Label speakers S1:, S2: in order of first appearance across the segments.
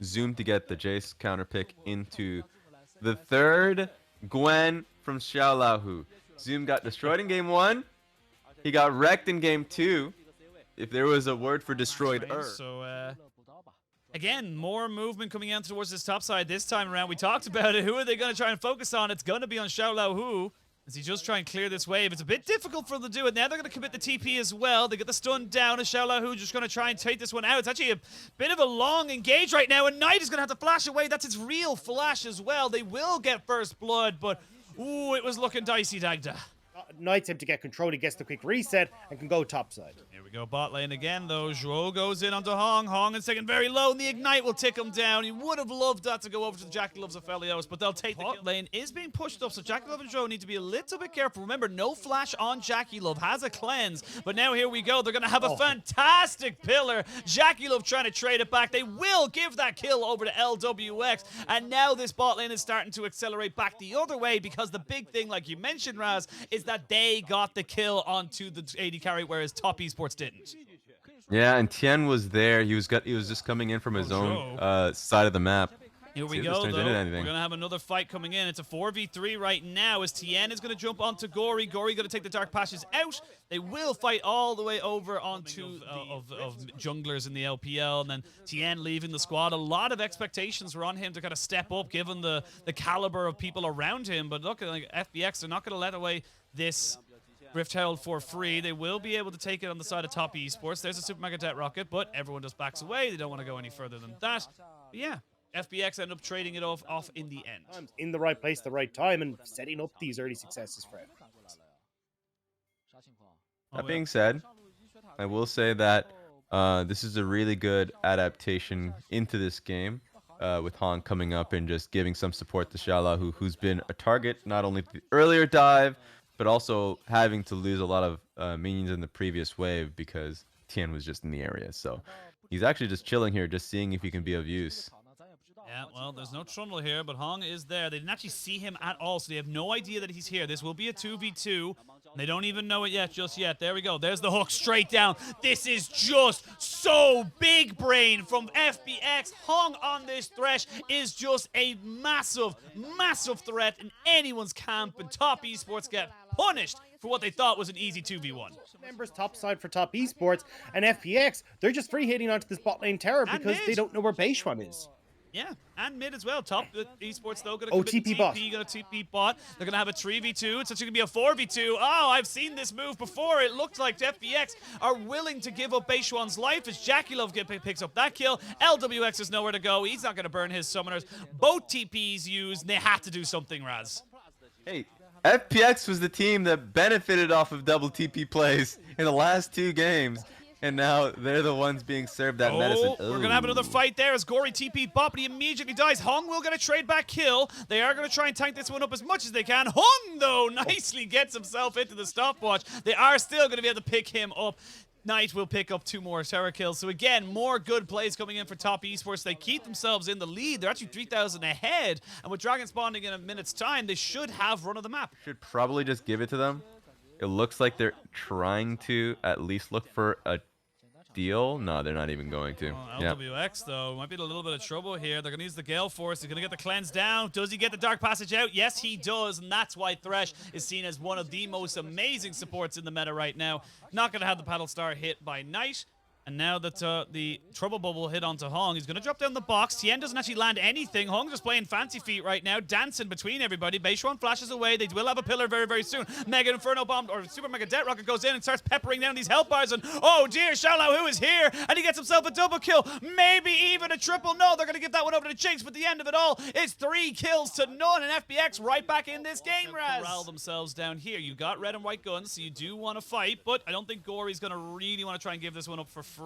S1: Zoom to get the Jace counter pick into the third. Gwen from Xiaolahu. Zoom got destroyed in game 1. He got wrecked in game 2. If there was a word for destroyed,
S2: So, again, more movement coming in towards this top side this time around. We talked about it. Who are they going to try and focus on? It's going to be on Xiaolahu. As he just try and clear this wave. It's a bit difficult for them to do it. Now they're going to commit the TP as well. They get the stun down, and Xiaolahu just going to try and take this one out. It's actually a bit of a long engage right now, and Knight is going to have to flash away. That's his real flash as well. They will get first blood, but ooh, it was looking dicey, Dagda.
S3: Knight's him to get control. He gets the quick reset and can go topside.
S2: Here we go, bot lane again, though. Zhuo goes in onto Hong. Hong is taken very low, and the Ignite will tick him down. He would have loved that to go over to the Jackalove of Aphelios, but they'll take the bot lane. Is being pushed up, so Jackalove and Zhuo need to be a little bit careful. Remember, no flash on Jackalove. Has a cleanse, but now here we go. They're going to have a fantastic pillar. Jackalove trying to trade it back. They will give that kill over to LWX, and now this bot lane is starting to accelerate back the other way because the big thing, like you mentioned, Raz, is that they got the kill onto the AD carry, whereas Top Esports didn't.
S1: Yeah, and Tien was there. He was just coming in from his own side of the map.
S2: Here we go, though. We're going to have another fight coming in. It's a 4v3 right now as Tien is going to jump onto Gory. Gory going to take the Dark Passes out. They will fight all the way over onto of junglers in the LPL, and then Tien leaving the squad. A lot of expectations were on him to kind of step up given the caliber of people around him. But look, like FBX, they're not going to let away this Rift Herald for free. They will be able to take it on the side of Top Esports. There's a Super Mega Jet Rocket, but everyone just backs away. They don't want to go any further than that. But yeah, FBX end up trading it off in the end.
S3: In the right place, the right time, and setting up these early successes for FBX.
S1: That being said, I will say that this is a really good adaptation into this game with Han coming up and just giving some support to Xiaolahu, who's been a target not only the earlier dive, but also having to lose a lot of minions in the previous wave because Tien was just in the area. So he's actually just chilling here, just seeing if he can be of use.
S2: Yeah, well, there's no Trundle here, but Hong is there. They didn't actually see him at all, so they have no idea that he's here. This will be a 2v2. They don't even know it yet, just yet. There we go. There's the hook straight down. This is just so big brain from FBX. Hong on this thresh is just a massive, massive threat in anyone's camp, and Top Esports get punished for what they thought was an easy 2v1.
S3: Members topside for Top Esports, and FPX, they're just free hitting onto this bot lane tower because they don't know where Beishuan is.
S2: Yeah, and mid as well. Top Esports, though, going to
S3: TP bot.
S2: Going to TP bot. They're going to have a 3v2. It's actually going to be a 4v2. Oh, I've seen this move before. It looked like FBX are willing to give up Beishuan's life as Jackalove picks up that kill. LWX is nowhere to go. He's not going to burn his summoners. Both TPs used, and they had to do something, Raz.
S1: Hey, FPX was the team that benefited off of double TP plays in the last 2 games. And now they're the ones being served that medicine.
S2: We're going to have another fight there as Gory TP bot, but he immediately dies. Hong will get a trade back kill. They are going to try and tank this one up as much as they can. Hong, though, nicely gets himself into the stopwatch. They are still going to be able to pick him up. Knight will pick up 2 more Terra kills. So again, more good plays coming in for Top Esports. They keep themselves in the lead. They're actually 3,000 ahead. And with Dragon spawning in a minute's time, they should have run of the map.
S1: Should probably just give it to them. It looks like they're trying to at least look for a deal. No, they're not even going to.
S2: LWX, though, might be in a little bit of trouble here. They're going to use the Gale Force. He's going to get the cleanse down. Does he get the Dark Passage out? Yes, he does, and that's why Thresh is seen as one of the most amazing supports in the meta right now. Not going to have the Paddle Star hit by Knight. And now that the Trouble Bubble hit onto Hong, he's going to drop down the box. Tien doesn't actually land anything. Hong's just playing fancy feet right now, dancing between everybody. Beishuan flashes away. They will have a pillar very, very soon. Mega Inferno Bomb, or Super Mega Death Rocket goes in and starts peppering down these health bars. And oh dear, Xiaolahu is here, and he gets himself a double kill. Maybe even a triple. No, they're going to give that one over to Jinx, but the end of it all, it's 3 kills to none, and FBX right back in this game, Raz. Corral themselves down here. You got red and white guns, so you do want to fight, but I don't think Gory's going to really want to try and give this one up for free.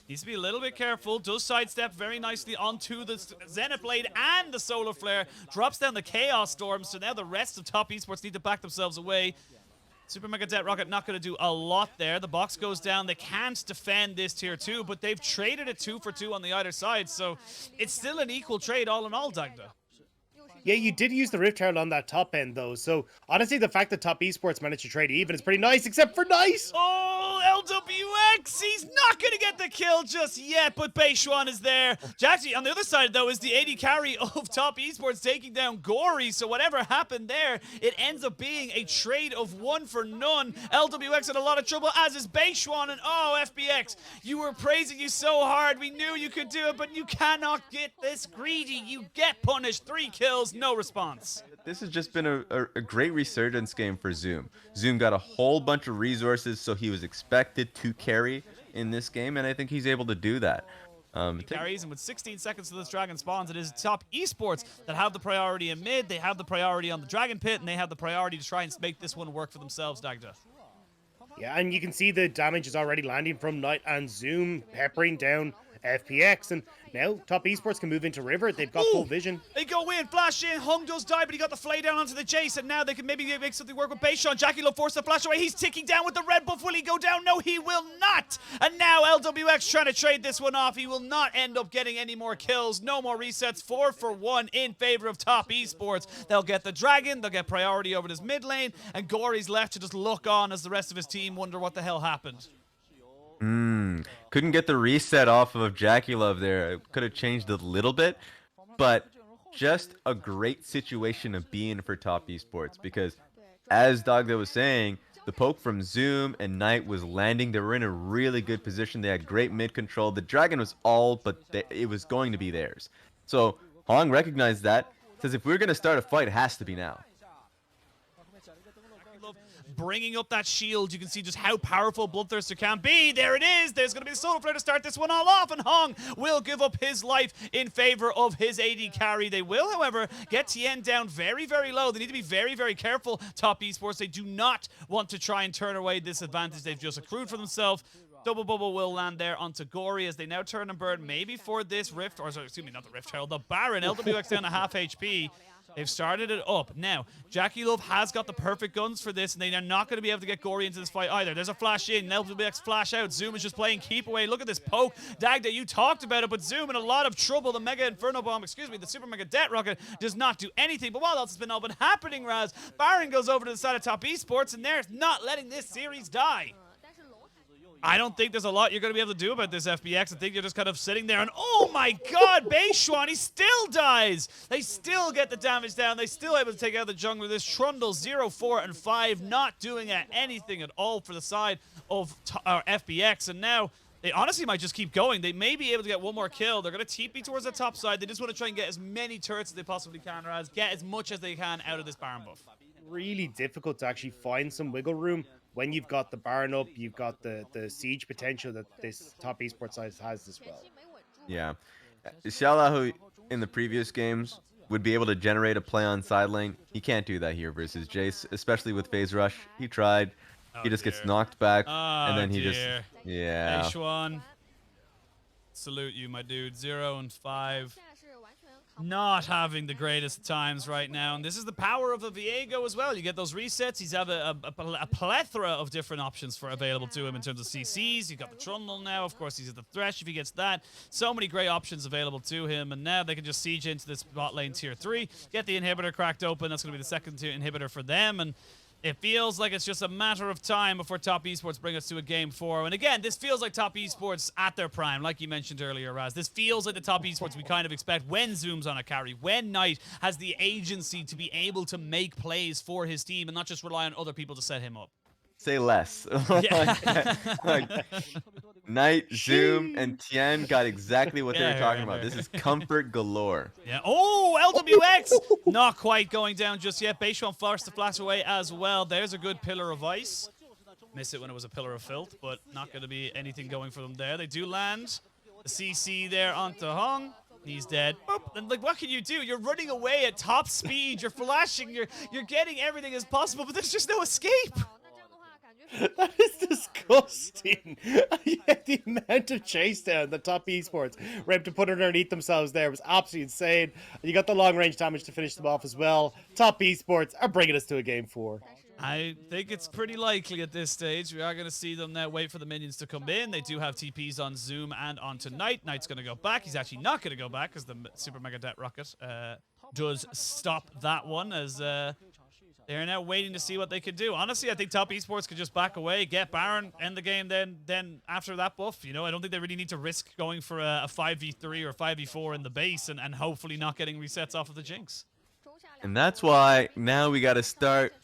S2: Needs to be a little bit careful. Does sidestep very nicely onto the Zenith Blade and the Solar Flare. Drops down the Chaos Storm, so now the rest of Top Esports need to back themselves away. Super Mega Death Rocket not going to do a lot there. The box goes down. They can't defend this tier 2, but they've traded it 2 for 2 on the other side, so it's still an equal trade all in all, Dagda.
S3: Yeah, you did use the Rift Herald on that top end, though. So, honestly, the fact that Top Esports managed to trade even is pretty nice, except for Nice.
S2: Oh, LWX, he's not going to get the kill just yet, but Beishuan is there. Jaxi, on the other side, though, is the AD carry of Top Esports taking down Gory, so whatever happened there, it ends up being a trade of 1 for none. LWX in a lot of trouble, as is Beishuan, and oh, FBX, you were praising you so hard. We knew you could do it, but you cannot get this greedy. You get punished. 3 kills, no response.
S1: This has just been a great resurgence game for Zoom. Zoom got a whole bunch of resources, so he was expected to carry in this game, and I think he's able to do that.
S2: He carries, and with 16 seconds to this Dragon spawns, it is Top Esports that have the priority in mid, they have the priority on the Dragon Pit, and they have the priority to try and make this one work for themselves, Dagda.
S3: Yeah, and you can see the damage is already landing from Knight and Zoom, peppering down FPX, and now Top Esports can move into River. They've got full vision.
S2: They go in, flash in, Hung does die, but he got the flay down onto the Jace, and now they can maybe make something work with Beishuan. Jackie will force the flash away. He's ticking down with the red buff. Will he go down? No, he will not. And now LWX trying to trade this one off. He will not end up getting any more kills. No more resets. 4 for 1 in favor of Top Esports. They'll get the Dragon. They'll get priority over this mid lane, and Gory's left to just look on as the rest of his team wonder what the hell happened.
S1: Couldn't get the reset off of Jackie Love there. It could have changed a little bit, but just a great situation to be in for Top Esports, because as Dogda was saying, the poke from Zoom and Knight was landing. They were in a really good position. They had great mid control. The Dragon was all, but it was going to be theirs. So Hong recognized that, says if we're going to start a fight, it has to be now.
S2: Bringing up that shield, you can see just how powerful Bloodthirster can be. There it is. There's going to be a solo flare to start this one all off, and Hong will give up his life in favor of his AD carry. They will, however, get Tien down very, very low. They need to be very, very careful, Top Esports. They do not want to try and turn away this advantage they've just accrued for themselves. Double bubble will land there onto Gory as they now turn and burn maybe for this Rift, or sorry, excuse me, not the Rift Herald, the Baron. LWX down to half HP. They've started it up. Now, Jackie Love has got the perfect guns for this, and they are not going to be able to get Gory into this fight either. There's a flash in, LWX flash out. Zoom is just playing keep away. Look at this poke. Dagda, you talked about it, but Zoom in a lot of trouble. The Mega Inferno Bomb, excuse me, the Super Mega Death Rocket does not do anything. But what else has been all been happening, Raz? Baron goes over to the side of Top Esports, and they're not letting this series die. I don't think there's a lot you're going to be able to do about this, FBX. I think you're just kind of sitting there and, oh my god, Beishuan, he still dies. They still get the damage down. They still able to take out the jungler. This Trundle 0, 4, and 5 not doing anything at all for the side of FBX. And now they honestly might just keep going. They may be able to get one more kill. They're going to TP towards the top side. They just want to try and get as many turrets as they possibly can, Raz. Get as much as they can out of this Baron buff.
S3: Really difficult to actually find some wiggle room when you've got the Baron up, you've got the siege potential that this Top Esports side has as well.
S1: Yeah. Xiaola, who in the previous games would be able to generate a play on side lane, he can't do that here versus Jace, especially with Phase Rush. He tried. He just gets knocked back, and then he just... Yeah.
S2: Beishuan, salute you, my dude. 0 and 5. Not having the greatest times right now, and this is the power of the Viego as well. You get those resets. He's have a plethora of different options for available to him in terms of CCs. You've got the Trundle now, of course. He's at the Thresh if he gets that. So many great options available to him, and now they can just siege into this bot lane tier 3, get the inhibitor cracked open. That's going to be the second tier inhibitor for them, and it feels like it's just a matter of time before Top Esports bring us to a Game 4. And again, this feels like Top Esports at their prime, like you mentioned earlier, Raz. This feels like the Top Esports we kind of expect when Zoom's on a carry, when Knight has the agency to be able to make plays for his team and not just rely on other people to set him up.
S1: Say less. like, Knight, Zoom, and Tien got exactly what they were talking about. This is comfort galore.
S2: Yeah. Oh, LWX! Not quite going down just yet. Beishuan forced the flash away as well. There's a good pillar of ice. Miss it when it was a pillar of filth, but not going to be anything going for them there. They do land. The CC there onto Hong. He's dead. Boop. And like, what can you do? You're running away at top speed. You're flashing. You're getting everything as possible, but there's just no escape.
S3: That is disgusting. Yeah, the amount of chase down the Top Esports were able to put underneath themselves there was absolutely insane. You got the long range damage to finish them off as well. Top Esports are bringing us to a Game 4.
S2: I think it's pretty likely at this stage. We are going to see them now wait for the minions to come in. They do have TPs on Zoom and onto Knight. Knight's going to go back. He's actually not going to go back because the Super Mega Death Rocket does stop that one as... They're now waiting to see what they could do. Honestly, I think Top Esports could just back away, get Baron, end the game. Then after that buff, you know, I don't think they really need to risk going for a 5v3 or 5v4 in the base and hopefully not getting resets off of the Jinx.
S1: And that's why now we got to start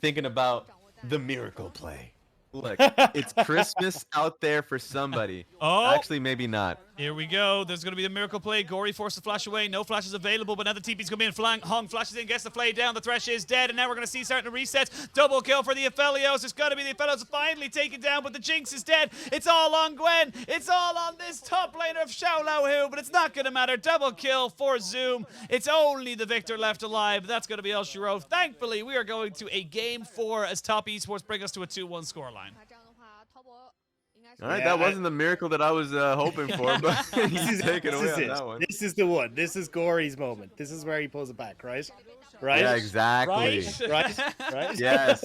S1: thinking about the miracle play. Look, it's Christmas out there for somebody.
S2: Oh.
S1: Actually, maybe not.
S2: Here we go. There's going to be the miracle play. Gory forced to flash away. No flashes available, but now the TP's going to be in flank. Hong flashes in, gets the flay down. The Thresh is dead, and now we're going to see starting to reset. Double kill for the Aphelios. It's going to be the Aphelios finally taken down, but the Jinx is dead. It's all on Gwen. It's all on this top laner of Xiaolahu, but it's not going to matter. Double kill for Zoom. It's only the victor left alive. That's going to be El Shiro. Thankfully, we are going to a game 4 as Top Esports bring us to a 2-1 scoreline.
S1: All right, that wasn't the miracle that I was hoping for, but he's taken away on that one.
S3: This is the one. This is Gory's moment. This is where he pulls it back, right? Right?
S1: Yeah, exactly.
S3: Right?
S1: Yes.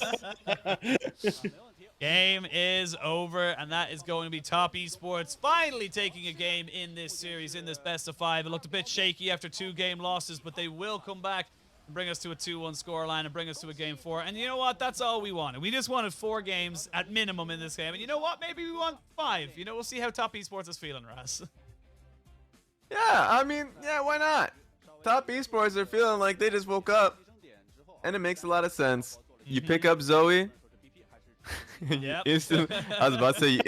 S2: Game is over, and that is going to be Top Esports finally taking a game in this series, in this best of 5. It looked a bit shaky after 2 game losses, but they will come back and bring us to a 2-1 scoreline and bring us to a game 4. And you know what? That's all we wanted. We just wanted 4 games at minimum in this game. And you know what? Maybe we want 5. You know, we'll see how Top Esports is feeling, Raz.
S1: Yeah, I mean, yeah, why not? Top Esports are feeling like they just woke up, and it makes a lot of sense. You pick up Zoe.
S2: Yep.
S1: I was about to say you